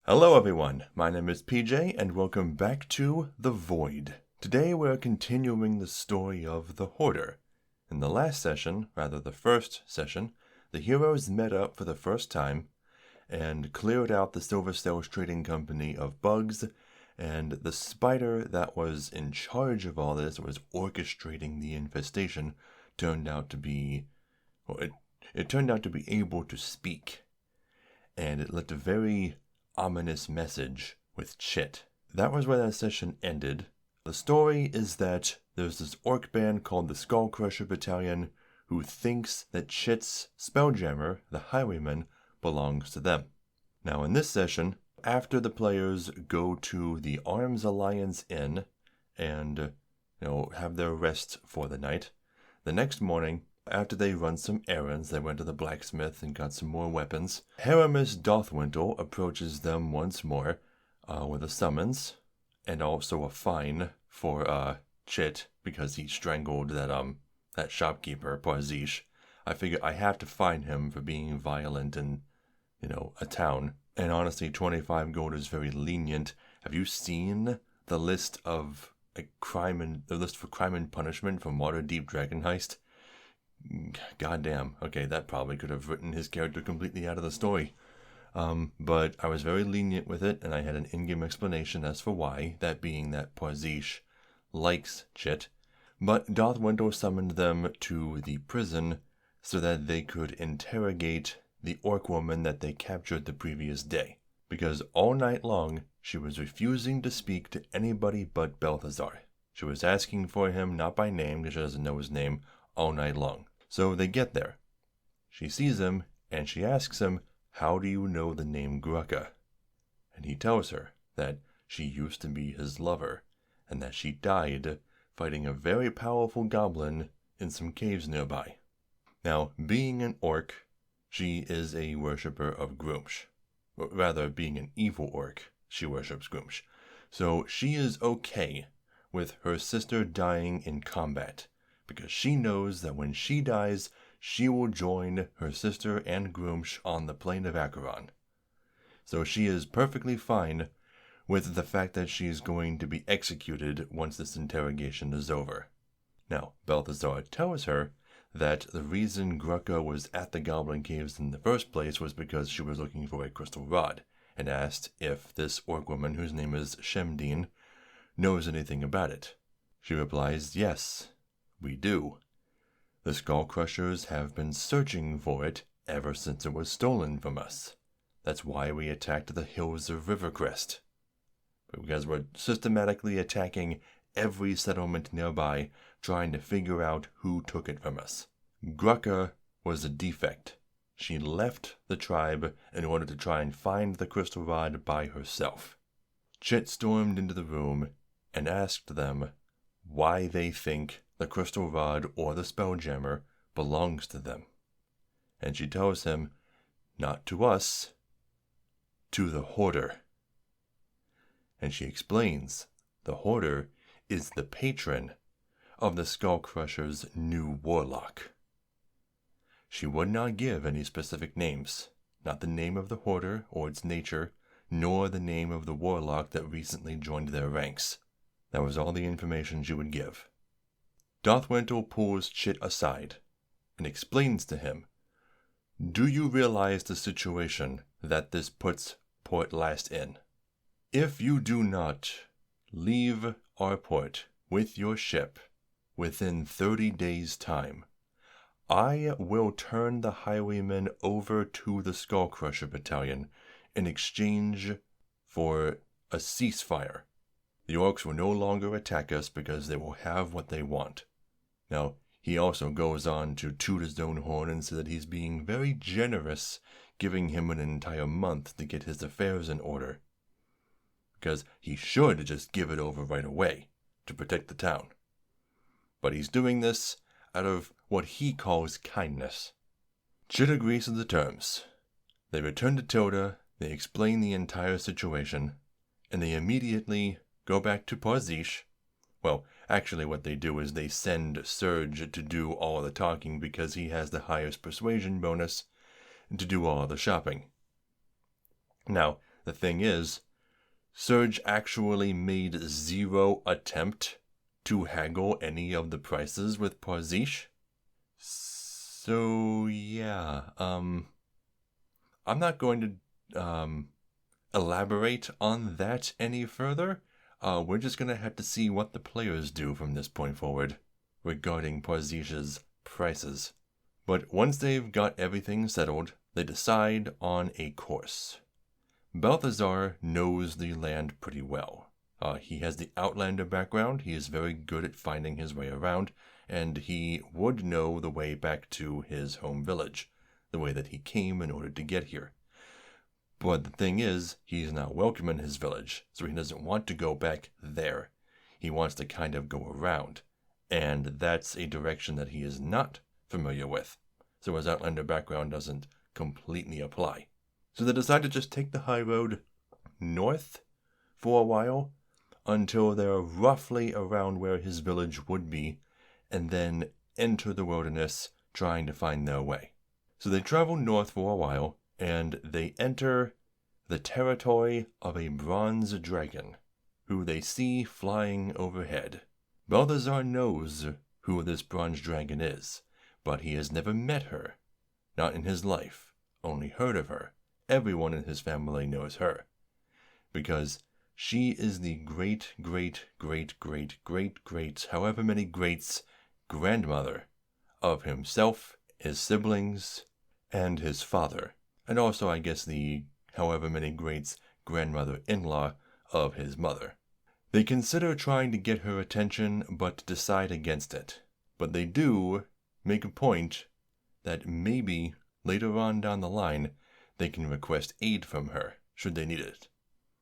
Hello everyone, my name is PJ and welcome back to The Void. Today we're continuing the story of the Hoarder. In the last session, rather the first session, the heroes met up for the first time and cleared out the Silver Sails Trading Company of bugs, and the spider that was in charge of all this, was orchestrating the infestation, turned out to be, it turned out to be able to speak, and it left a very ominous message with Chit. That was where that session ended. The story is that there's this orc band called the Skullcrusher Battalion who thinks that Chit's Spelljammer, the Highwayman, belongs to them. Now in this session, after the players go to the Arms Alliance Inn and have their rest for the night, the next morning, after they run some errands, they went to the blacksmith and got some more weapons. Haramis Dothwintle approaches them once more with a summons and also a fine for Chit because he strangled that shopkeeper, Parzish. I figure I have to fine him for being violent in, a town. And honestly, 25 gold is very lenient. Have you seen the list of the list for crime and punishment from Waterdeep Dragon Heist? Goddamn. Okay, that probably could have written his character completely out of the story. But I was very lenient with it, and I had an in-game explanation as for why, that being that Parzish likes Chit. But Dothwintle summoned them to the prison so that they could interrogate the orc woman that they captured the previous day. Because all night long, she was refusing to speak to anybody but Balthazar. She was asking for him, not by name, because she doesn't know his name, all night long. So they get there. She sees him, and she asks him, "How do you know the name Grucka?" And he tells her that she used to be his lover, and that she died fighting a very powerful goblin in some caves nearby. Now, being an orc, she is a worshipper of Grumsh. Rather, being an evil orc, she worships Grumsh. So she is okay with her sister dying in combat, because she knows that when she dies, she will join her sister and Grumsh on the plane of Acheron. So she is perfectly fine with the fact that she is going to be executed once this interrogation is over. Now, Balthazar tells her that the reason Grucka was at the Goblin Caves in the first place was because she was looking for a crystal rod, and asked if this orc woman, whose name is Shemdine, knows anything about it. She replies, "Yes, we do. The Skullcrushers have been searching for it ever since it was stolen from us. That's why we attacked the hills of Rivercrest. Because we're systematically attacking every settlement nearby, trying to figure out who took it from us. Grucka was a defect. She left the tribe in order to try and find the crystal rod by herself." Chit stormed into the room and asked them why they think the crystal rod or the spelljammer belongs to them. And she tells him, "Not to us, to the Hoarder." And she explains the Hoarder is the patron of the Skullcrusher's new warlock. She would not give any specific names, not the name of the Hoarder or its nature, nor the name of the warlock that recently joined their ranks. That was all the information she would give. Dothwintle pulls Chit aside and explains to him, "Do you realize the situation that this puts Port Last in? If you do not leave our port with your ship within 30 days' time, I will turn the Highwaymen over to the Skullcrusher Battalion in exchange for a ceasefire. The orcs will no longer attack us because they will have what they want." Now, he also goes on to toot his own horn and say that he's being very generous, giving him an entire month to get his affairs in order, because he should just give it over right away to protect the town. But he's doing this out of what he calls kindness. Chit agrees to the terms. They return to Tilda, they explain the entire situation, and they immediately go back to Parzish. Well, actually what they do is they send Serge to do all the talking because he has the highest persuasion bonus, and to do all the shopping. Now, The thing is, Surge actually made zero attempt to haggle any of the prices with Parzish. So, yeah, I'm not going to elaborate on that any further. We're just going to have to see what the players do from this point forward regarding Parzish's prices. But once they've got everything settled, they decide on a course. Balthazar knows the land pretty well. He has the Outlander background, he is very good at finding his way around, and he would know the way back to his home village, the way that he came in order to get here. But the thing is, he's not welcome in his village, so he doesn't want to go back there. He wants to kind of go around, and that's a direction that he is not familiar with, so his Outlander background doesn't completely apply. So they decide to just take the high road north for a while until they're roughly around where his village would be, and then enter the wilderness trying to find their way. So they travel north for a while, and they enter the territory of a bronze dragon, who they see flying overhead. Balthazar knows who this bronze dragon is, but he has never met her. Not in his life, only heard of her. Everyone in his family knows her, because she is the great, however many greats, grandmother of himself, his siblings, and his father, and also, I guess, the however many greats, grandmother-in-law of his mother. They consider trying to get her attention, but decide against it. But they do make a point that maybe later on down the line, they can request aid from her, should they need it.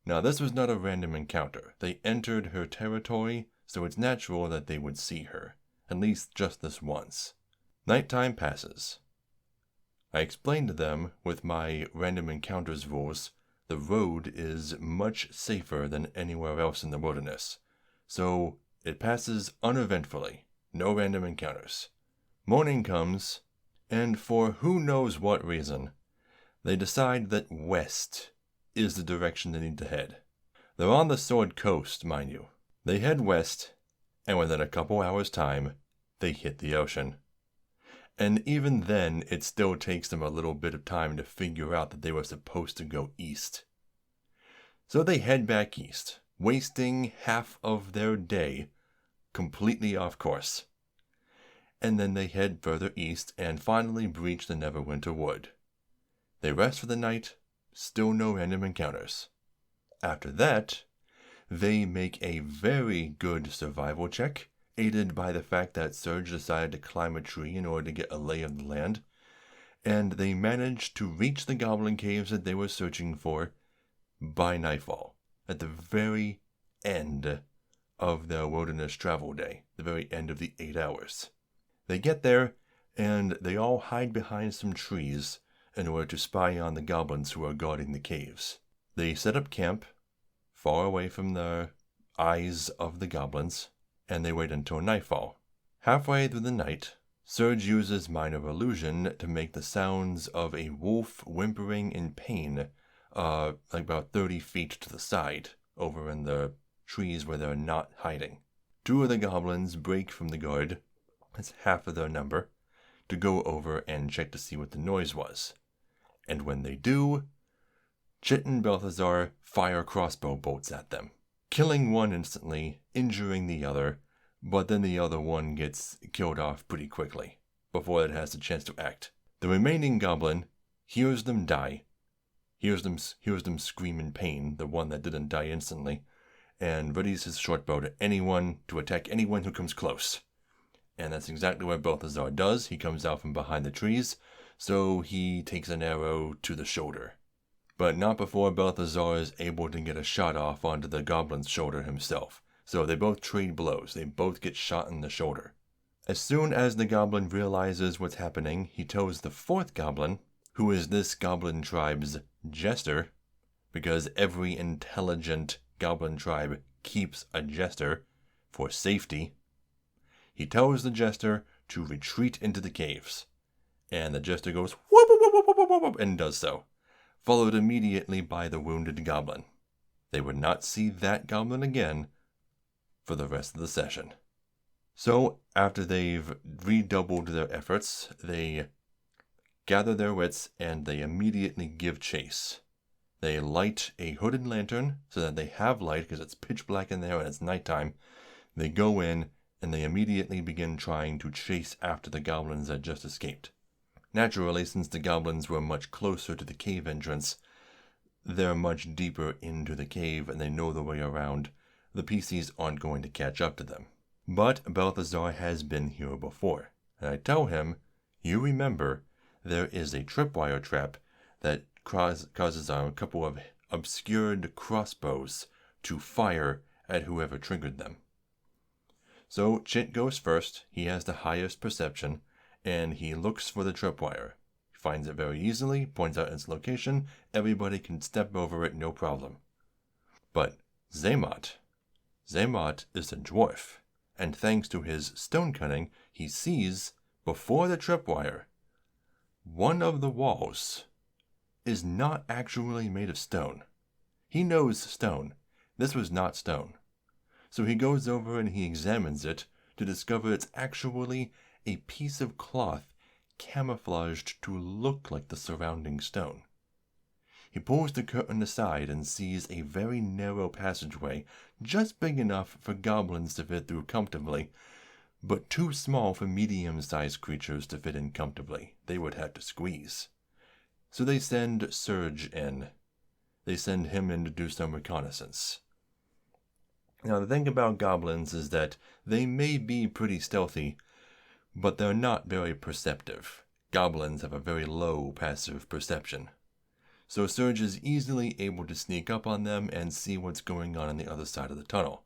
Now, this was not a random encounter. They entered her territory, so it's natural that they would see her, at least just this once. Nighttime passes. I explained to them, with my random encounters rules, the road is much safer than anywhere else in the wilderness, so it passes uneventfully, no random encounters. Morning comes, and for who knows what reason, they decide that west is the direction they need to head. They're on the Sword Coast, mind you. They head west, and within a couple hours' time, they hit the ocean. And even then, it still takes them a little bit of time to figure out that they were supposed to go east. So they head back east, wasting half of their day completely off course. And then they head further east and finally breach the Neverwinter Wood. They rest for the night, still no random encounters. After that, they make a very good survival check, aided by the fact that Surge decided to climb a tree in order to get a lay of the land, and they managed to reach the goblin caves that they were searching for by nightfall, at the very end of their wilderness travel day, the very end of the 8 hours. They get there, and they all hide behind some trees in order to spy on the goblins who are guarding the caves. They set up camp far away from the eyes of the goblins, and they wait until nightfall. Halfway through the night, Surge uses Minor Illusion to make the sounds of a wolf whimpering in pain, like about 30 feet to the side, over in the trees where they're not hiding. 2 of the goblins break from the guard, that's half of their number, to go over and check to see what the noise was. And when they do, Chit and Balthazar fire crossbow bolts at them, killing one instantly, injuring the other, but then the other one gets killed off pretty quickly, before it has a chance to act. The remaining goblin hears them die, hears them scream in pain, the one that didn't die instantly, and readies his shortbow to attack anyone who comes close. And that's exactly what Balthazar does. He comes out from behind the trees, so he takes an arrow to the shoulder. But not before Balthazar is able to get a shot off onto the goblin's shoulder himself. So they both trade blows. They both get shot in the shoulder. As soon as the goblin realizes what's happening, he tells the 4th goblin, who is this goblin tribe's jester, because every intelligent goblin tribe keeps a jester for safety. He tells the jester to retreat into the caves, and the jester goes whoop, whoop, whoop, whoop, whoop, whoop, and does so, followed immediately by the wounded goblin. They would not see that goblin again for the rest of the session. So, after they've redoubled their efforts, they gather their wits and they immediately give chase. They light a hooded lantern so that they have light because it's pitch black in there and it's nighttime. They go in and they immediately begin trying to chase after the goblins that just escaped. Naturally, since the goblins were much closer to the cave entrance, they're much deeper into the cave and they know the way around. The PCs aren't going to catch up to them. But Balthazar has been here before, and I tell him, you remember, there is a tripwire trap that causes a couple of obscured crossbows to fire at whoever triggered them. So Chit goes first. He has the highest perception, and he looks for the tripwire. He finds it very easily, points out its location. Everybody can step over it, no problem. But Zaymot is a dwarf, and thanks to his stone cutting, he sees, before the tripwire, one of the walls is not actually made of stone. He knows stone. This was not stone. So he goes over and he examines it to discover it's actually a piece of cloth camouflaged to look like the surrounding stone. He pulls the curtain aside and sees a very narrow passageway, just big enough for goblins to fit through comfortably, but too small for medium-sized creatures to fit in comfortably. They would have to squeeze. So they send Surge in. They send him in to do some reconnaissance. Now, the thing about goblins is that they may be pretty stealthy, but they're not very perceptive. Goblins have a very low passive perception. So Surge is easily able to sneak up on them and see what's going on the other side of the tunnel.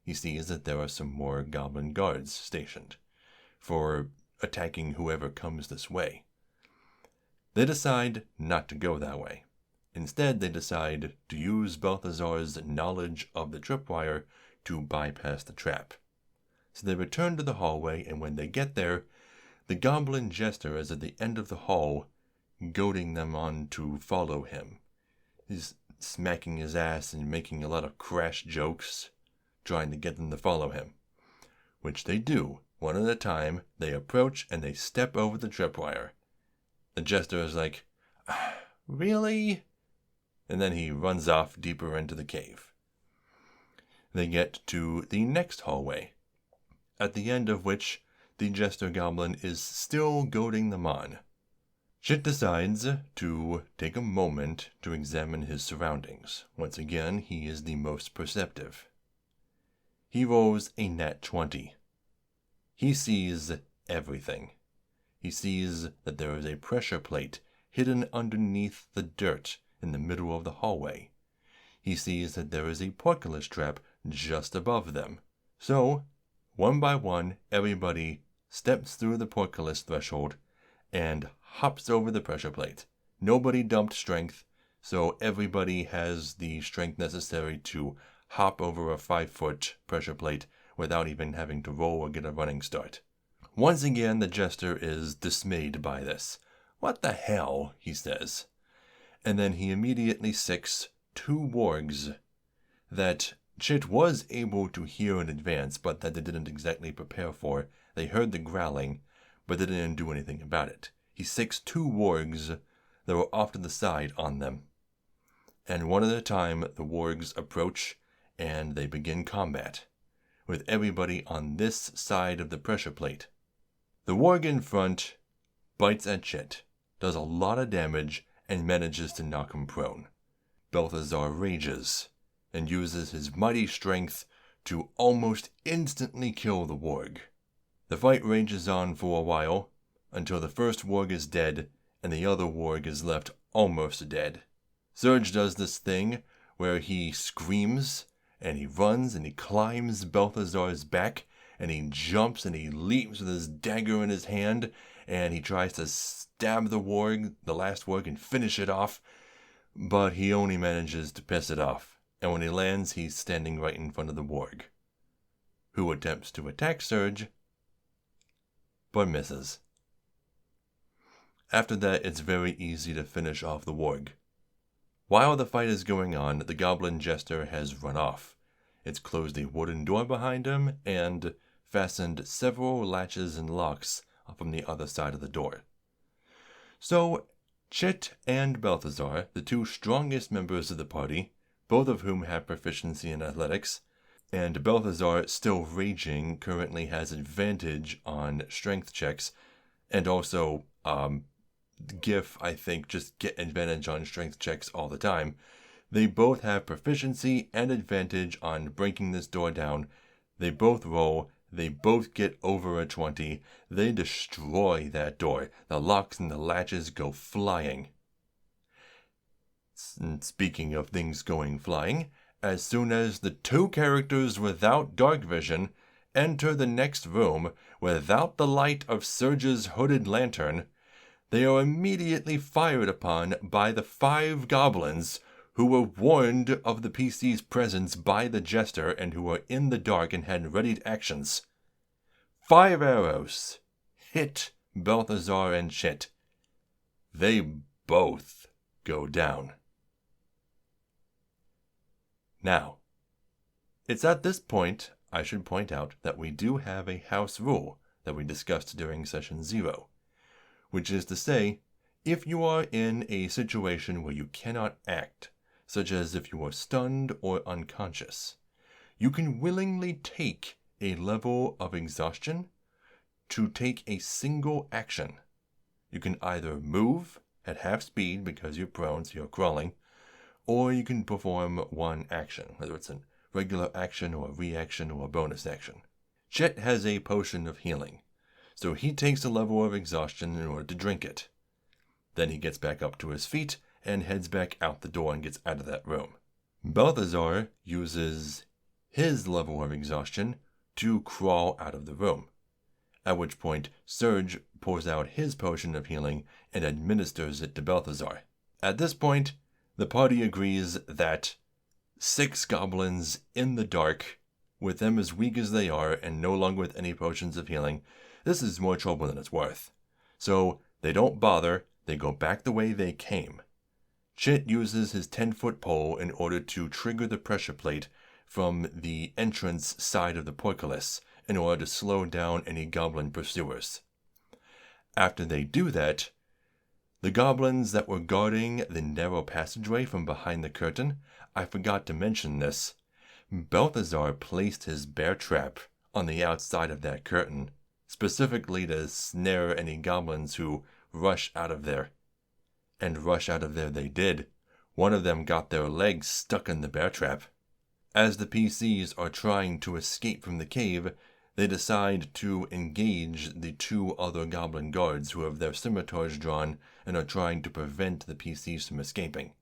He sees that there are some more goblin guards stationed for attacking whoever comes this way. They decide not to go that way. Instead, they decide to use Balthazar's knowledge of the tripwire to bypass the trap. So they return to the hallway, and when they get there, the goblin jester is at the end of the hall, goading them on to follow him. He's smacking his ass and making a lot of crash jokes, trying to get them to follow him. Which they do. One at a time, they approach and they step over the tripwire. The jester is like, really? And then he runs off deeper into the cave. They get to the next hallway, at the end of which the jester goblin is still goading them on. Chit decides to take a moment to examine his surroundings. Once again, he is the most perceptive. He rolls a nat 20. He sees everything. He sees that there is a pressure plate hidden underneath the dirt in the middle of the hallway. He sees that there is a portcullis trap just above them. So, one by one, everybody steps through the portcullis threshold and hops over the pressure plate. Nobody dumped strength, so everybody has the strength necessary to hop over a 5-foot pressure plate without even having to roll or get a running start. Once again, the jester is dismayed by this. "What the hell?" he says. And then he immediately sicks 2 wargs that Chit was able to hear in advance, but that they didn't exactly prepare for. They heard the growling, but they didn't do anything about it. He sicks 2 wargs that were off to the side on them. And one at a time, the wargs approach, and they begin combat, with everybody on this side of the pressure plate. The warg in front bites at Chit, does a lot of damage, and manages to knock him prone. Balthazar rages, and uses his mighty strength to almost instantly kill the warg. The fight rages on for a while, until the first warg is dead, and the other warg is left almost dead. Surge does this thing where he screams, and he runs, and he climbs Balthazar's back, and he jumps, and he leaps with his dagger in his hand, and he tries to stab the warg, the last warg, and finish it off, but he only manages to piss it off, and when he lands, he's standing right in front of the warg, who attempts to attack Surge, but misses. After that, it's very easy to finish off the warg. While the fight is going on, the goblin jester has run off. It's closed a wooden door behind him and fastened several latches and locks from the other side of the door. So, Chit and Balthazar, the two strongest members of the party, both of whom have proficiency in athletics, and Balthazar, still raging, currently has advantage on strength checks, and also, Gif, I think, just get advantage on strength checks all the time. They both have proficiency and advantage on breaking this door down. They both roll. They both get over a 20. They destroy that door. The locks and the latches go flying. Speaking of things going flying, as soon as the two characters without dark vision enter the next room without the light of Surge's hooded lantern, they are immediately fired upon by the 5 goblins who were warned of the PC's presence by the jester and who were in the dark and had readied actions. 5 arrows hit Balthazar and Chit. They both go down. Now, it's at this point I should point out that we do have a house rule that we discussed during session 0, which is to say, if you are in a situation where you cannot act, such as if you are stunned or unconscious, you can willingly take a level of exhaustion to take a single action. You can either move at half speed because you're prone, so you're crawling, or you can perform one action, whether it's a regular action or a reaction or a bonus action. Chet has a potion of healing, so he takes a level of exhaustion in order to drink it. Then he gets back up to his feet and heads back out the door and gets out of that room. Balthazar uses his level of exhaustion to crawl out of the room, at which point Surge pours out his potion of healing and administers it to Balthazar. At this point, the party agrees that 6 goblins in the dark, with them as weak as they are and no longer with any potions of healing, this is more trouble than it's worth. So they don't bother, they go back the way they came. Chit uses his 10-foot pole in order to trigger the pressure plate from the entrance side of the portcullis in order to slow down any goblin pursuers. After they do that, the goblins that were guarding the narrow passageway from behind the curtain, I forgot to mention this, Balthazar placed his bear trap on the outside of that curtain, specifically to snare any goblins who rush out of there. And rush out of there they did. One of them got their legs stuck in the bear trap. As the PCs are trying to escape from the cave, they decide to engage the 2 other goblin guards who have their scimitars drawn and are trying to prevent the PCs from escaping.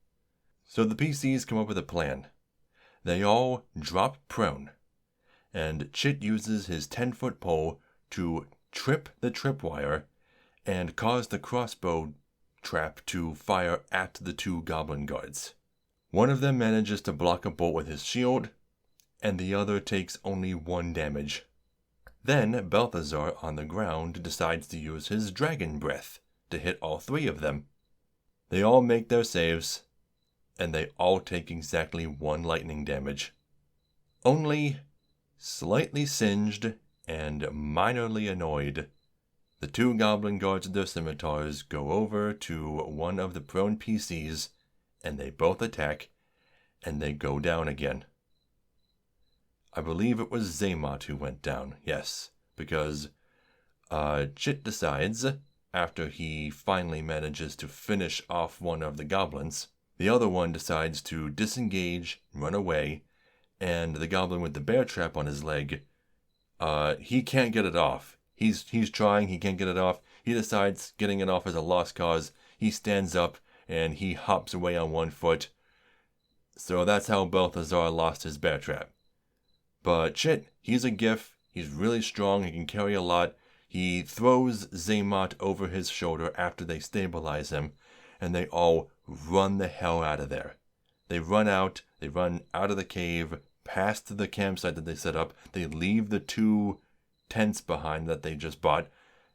So the PCs come up with a plan. They all drop prone, and Chit uses his 10-foot pole to trip the tripwire and cause the crossbow trap to fire at the 2 goblin guards. One of them manages to block a bolt with his shield, and the other takes only 1 damage. Then Balthazar, on the ground, decides to use his dragon breath to hit all 3 of them. They all make their saves, and they all take exactly 1 lightning damage. Only, slightly singed and minorly annoyed, the 2 goblin guards with their scimitars go over to one of the prone PCs, and they both attack, and they go down again. I believe it was Zaymot who went down, yes, because Chit decides, after he finally manages to finish off one of the goblins, the other one decides to disengage, run away, and the goblin with the bear trap on his leg, he can't get it off. He's trying, he can't get it off. He decides getting it off as a lost cause. He stands up and he hops away on 1 foot. So that's how Balthazar lost his bear trap. But Chit, he's a gif. He's really strong. He can carry a lot. He throws Zaymot over his shoulder after they stabilize him, and they all run the hell out of there. They run out of the cave, past the campsite that they set up. They leave the 2 tents behind that they just bought,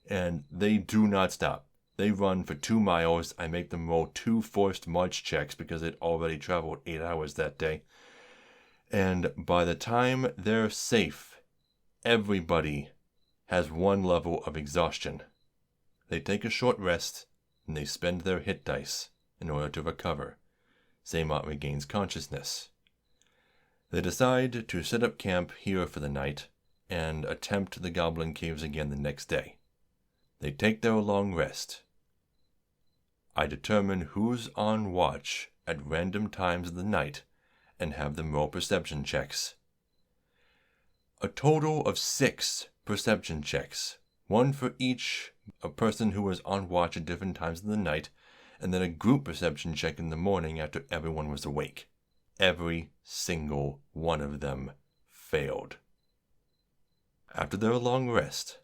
and they do not stop. They run for 2 miles. I make them roll 2 forced march checks because they'd already traveled 8 hours that day. And by the time they're safe, everybody has 1 level of exhaustion. They take a short rest, and they spend their hit dice in order to recover. Xamot regains consciousness. They decide to set up camp here for the night and attempt the Goblin Caves again the next day. They take their long rest. I determine who's on watch at random times of the night and have them roll perception checks. A total of 6 perception checks, 1 for each a person who was on watch at different times of the night, and then a group perception check in the morning after everyone was awake. Every single one of them failed. After their long rest,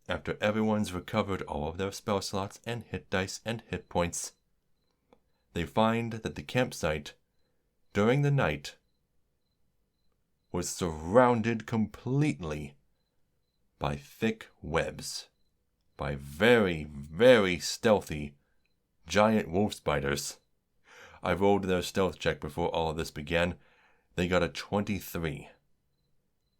after everyone's recovered all of their spell slots and hit dice and hit points, they find that the campsite during the night was surrounded completely by thick webs, by very, very stealthy giant wolf spiders. I rolled their stealth check before all of this began. They got a 23.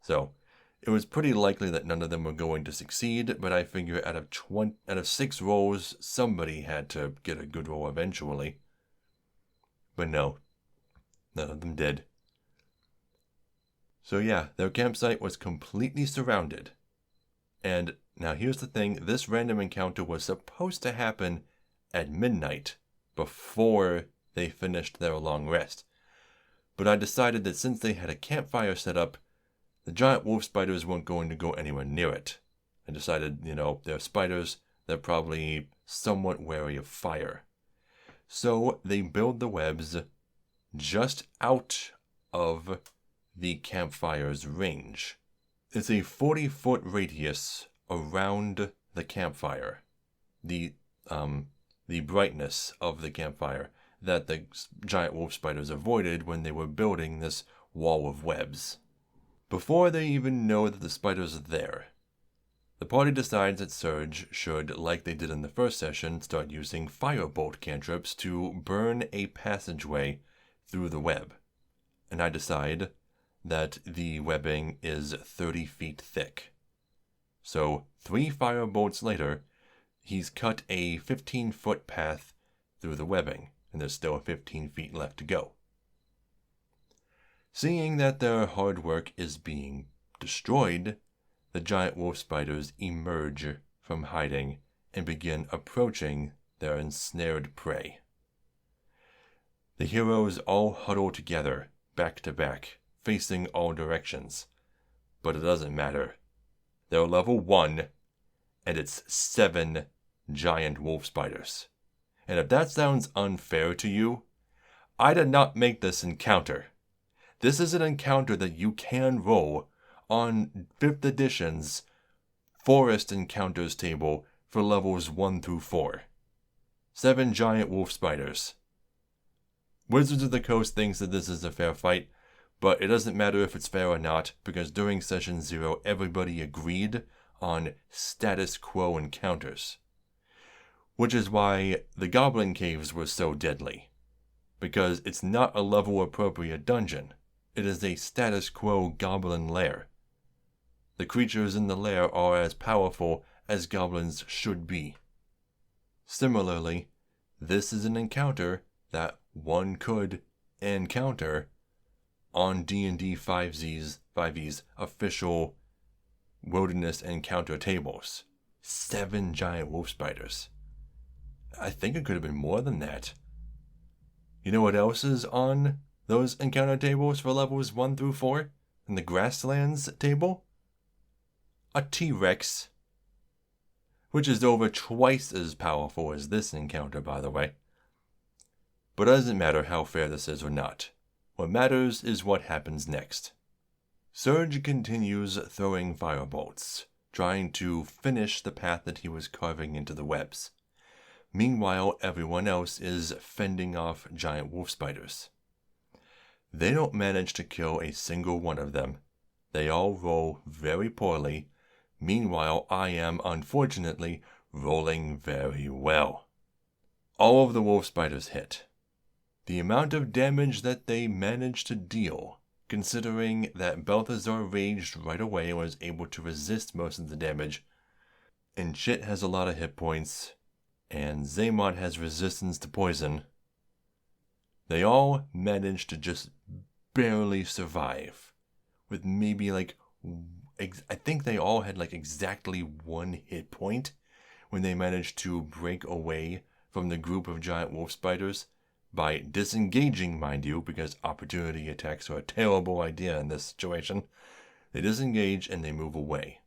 So, it was pretty likely that none of them were going to succeed, but I figure out of 6 rolls, somebody had to get a good roll eventually. But no, none of them did. So yeah, their campsite was completely surrounded. And now here's the thing, this random encounter was supposed to happen at midnight, before they finished their long rest. But I decided that since they had a campfire set up, the giant wolf spiders weren't going to go anywhere near it. I decided, they're spiders, they're probably somewhat wary of fire. So they build the webs just out of the campfire's range. It's a 40-foot radius around the campfire. The brightness of the campfire that the giant wolf spiders avoided when they were building this wall of webs. Before they even know that the spiders are there, the party decides that Surge should, like they did in the first session, start using firebolt cantrips to burn a passageway through the web. And I decide that the webbing is 30 feet thick. So 3 firebolts later, he's cut a 15-foot path through the webbing, and there's still 15 feet left to go. Seeing that their hard work is being destroyed, the giant wolf spiders emerge from hiding and begin approaching their ensnared prey. The heroes all huddle together, back to back, facing all directions. But it doesn't matter. They're level 1, and it's 7 giant wolf spiders. And if that sounds unfair to you, I did not make this encounter. This is an encounter that you can roll on 5th edition's Forest Encounters table for levels 1 through 4. 7 giant wolf spiders. Wizards of the Coast thinks that this is a fair fight, but it doesn't matter if it's fair or not, because during Session 0 everybody agreed on status quo encounters. Which is why the Goblin Caves were so deadly. Because it's not a level appropriate dungeon. It is a status quo goblin lair. The creatures in the lair are as powerful as goblins should be. Similarly, this is an encounter that one could encounter on D&D 5e's official wilderness encounter tables. 7 giant wolf spiders. I think it could have been more than that. You know what else is on those encounter tables for levels 1 through 4? In the Grasslands table? A T-Rex. Which is over twice as powerful as this encounter, by the way. But it doesn't matter how fair this is or not. What matters is what happens next. Surge continues throwing firebolts, trying to finish the path that he was carving into the webs. Meanwhile, everyone else is fending off giant wolf spiders. They don't manage to kill a single one of them. They all roll very poorly. Meanwhile, I am, unfortunately, rolling very well. All of the wolf spiders hit. The amount of damage that they managed to deal, considering that Balthazar raged right away and was able to resist most of the damage, and Chit has a lot of hit points, and Zaymot has resistance to poison, they all managed to just barely survive. With maybe I think they all had exactly 1 hit point when they managed to break away from the group of giant wolf spiders by disengaging, mind you, because opportunity attacks are a terrible idea in this situation. They disengage and they move away.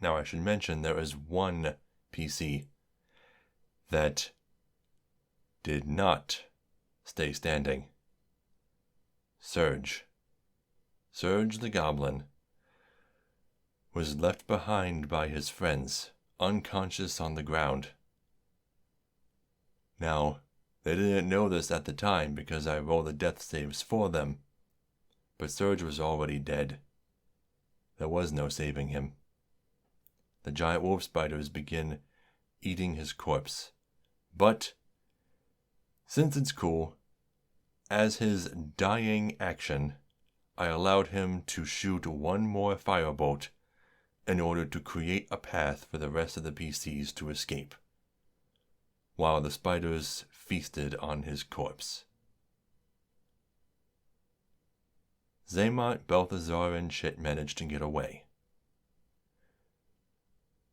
Now I should mention there is one PC that did not stay standing. Surge the goblin was left behind by his friends, unconscious on the ground. Now, they didn't know this at the time because I rolled the death saves for them, but Surge was already dead. There was no saving him. The giant wolf spiders begin eating his corpse, but since it's cool, as his dying action, I allowed him to shoot 1 more firebolt in order to create a path for the rest of the PCs to escape, while the spiders feasted on his corpse. Zaymot, Balthazar, and Chit managed to get away.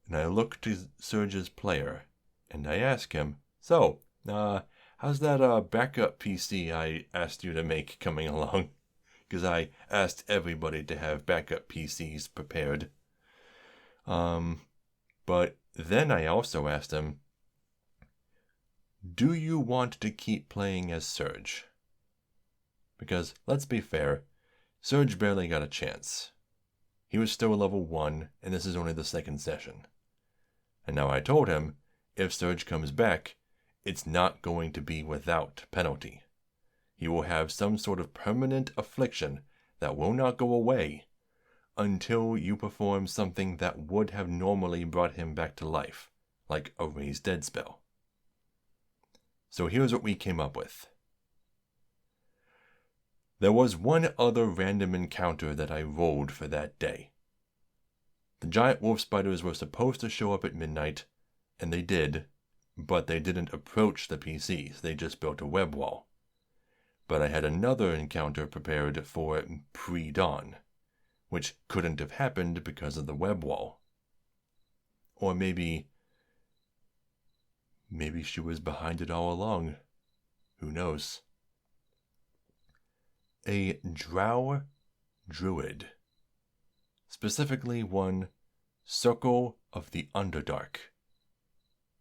And I look to Surge's player, and I ask him, "So, how's that backup PC I asked you to make coming along?" Because I asked everybody to have backup PCs prepared. But then I also asked him, "Do you want to keep playing as Surge?" Because, let's be fair, Surge barely got a chance. He was still level 1, and this is only the 2nd session. And now I told him, if Surge comes back, it's not going to be without penalty. He will have some sort of permanent affliction that will not go away until you perform something that would have normally brought him back to life, like a Raise Dead spell. So here's what we came up with. There was one other random encounter that I rolled for that day. The giant wolf spiders were supposed to show up at midnight, and they did, but they didn't approach the PCs, they just built a web wall. But I had another encounter prepared for pre-dawn, which couldn't have happened because of the web wall. Or maybe she was behind it all along. Who knows? A drow druid, specifically one Circle of the Underdark,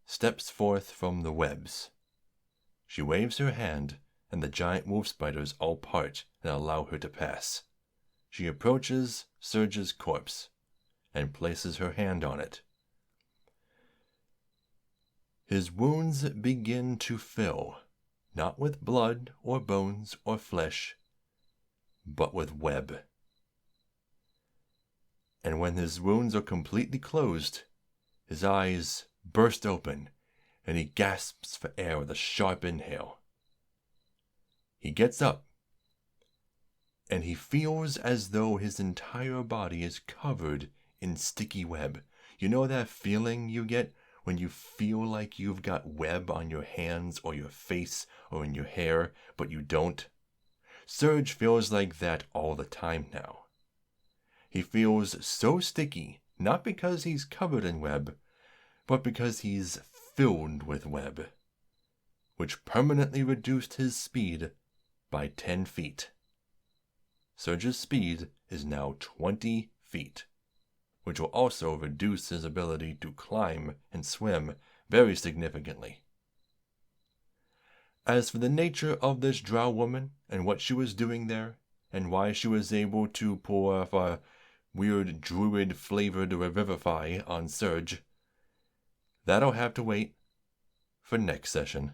steps forth from the webs. She waves her hand, and the giant wolf spiders all part and allow her to pass. She approaches Surge's corpse and places her hand on it. His wounds begin to fill, not with blood or bones or flesh, but with web. And when his wounds are completely closed, his eyes burst open, and he gasps for air with a sharp inhale. He gets up, and he feels as though his entire body is covered in sticky web. You know that feeling you get when you feel like you've got web on your hands or your face or in your hair, but you don't? Surge feels like that all the time now. He feels so sticky, not because he's covered in web, but because he's filled with web, which permanently reduced his speed by 10 feet. Surge's speed is now 20 feet, which will also reduce his ability to climb and swim very significantly. As for the nature of this drow woman and what she was doing there, and why she was able to pull off a weird druid-flavored revivify on Surge, that'll have to wait for next session.